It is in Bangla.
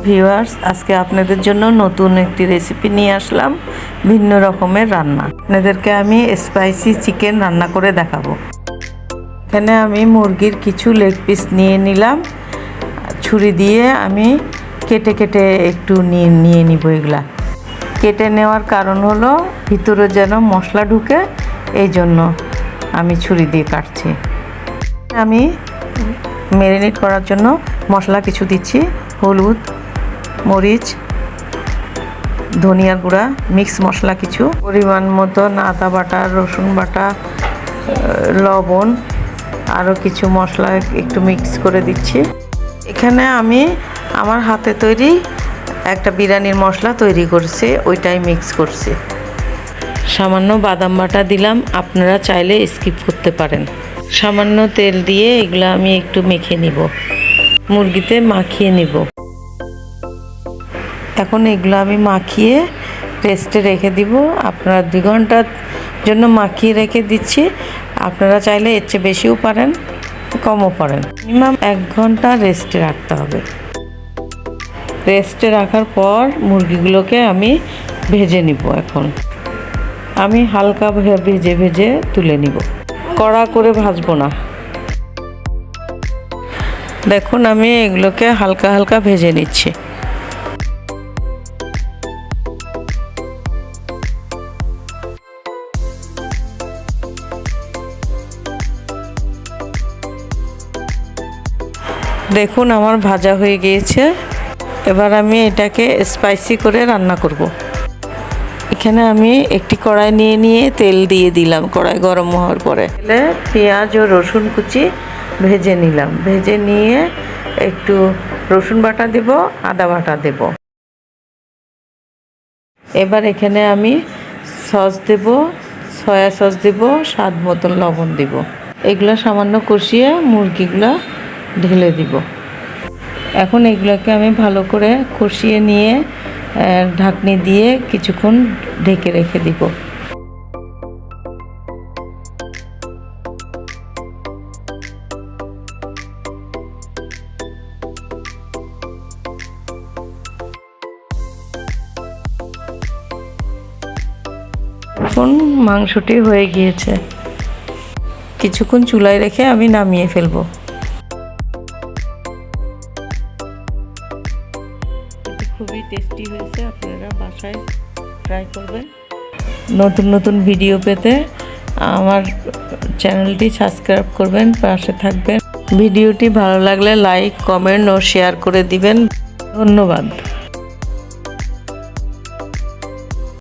ভিউয়ার্স, আজকে আপনাদের জন্য নতুন একটি রেসিপি নিয়ে আসলাম, ভিন্ন রকমের রান্না। আপনাদেরকে আমি স্পাইসি চিকেন রান্না করে দেখাবো। এখানে আমি মুরগির কিছু লেগ পিস নিয়ে নিলাম, ছুরি দিয়ে আমি কেটে কেটে একটু নিয়ে নিব। এগুলা কেটে নেওয়ার কারণ হলো ভিতরে যেন মশলা ঢুকে, এই জন্য আমি ছুরি দিয়ে কাটছি। আমি ম্যারিনেট করার জন্য মশলা কিছু দিচ্ছি, হলুদ, মরিচ, ধনিয়ার গুঁড়া, মিক্স মশলা কিছু, পরিমাণ মতন আদা বাটা, রসুন বাটা, লবণ, আরও কিছু মশলা একটু মিক্স করে দিচ্ছি। এখানে আমি আমার হাতে তৈরি একটা বিরিয়ানির মশলা তৈরি করছি, ওইটাই মিক্স করছি। সামান্য বাদাম বাটা দিলাম, আপনারা চাইলে স্কিপ করতে পারেন। সামান্য তেল দিয়ে এগুলো আমি একটু মেখে নিব, মুরগিতে মাখিয়ে নিব। এখন এগুলো আমি মাখিয়ে রেস্টে রেখে দিব। আপনারা 2 ঘন্টার জন্য মাখিয়ে রেখে দিচ্ছি। আপনারা চাইলে এর চেয়ে বেশিও পারেন, কমও পারেন। মিনিমাম 1 ঘন্টা রেস্টে রাখতে হবে। রেস্টে রাখার পর মুরগিগুলোকে আমি ভেজে নিব। এখন আমি হালকা ভেজে ভেজে তুলে নিব, কড়া করে ভাজবো না। দেখুন আমি এগুলোকে হালকা হালকা ভেজে নিচ্ছি। দেখুন আমার ভাজা হয়ে গিয়েছে। এবার আমি এটাকে স্পাইসি করে রান্না করব। এখানে আমি একটি কড়াই নিয়ে তেল দিয়ে দিলাম। কড়াই গরম হওয়ার পরে পেঁয়াজ ও রসুন কুচি ভেজে নিলাম। ভেজে নিয়ে একটু রসুন বাটা দেব, আদা বাটা দেব। এবার এখানে আমি সস দেব, সয়া সস দেব, স্বাদ মতন লবণ দেব। এগুলো সামান্য কষিয়ে মুরগিগুলো ঢেলে দিব। এখন এগুলোকে আমি ভালো করে কষিয়ে নিয়ে ঢাকনি দিয়ে কিছুক্ষণ ঢেকে রেখে দিব। এখন মাংসটি হয়ে গিয়েছে। কিছুক্ষণ চুলায় রেখে আমি নামিয়ে ফেলবো। খুবই টেস্টি হয়েছে, আপনারা বাসায় ট্রাই করবেন। নতুন নতুন ভিডিও পেতে আমার চ্যানেলটি সাবস্ক্রাইব করবেন, পাশে থাকবেন। ভিডিওটি ভালো লাগলে লাইক, কমেন্ট ও শেয়ার করে দিবেন। ধন্যবাদ।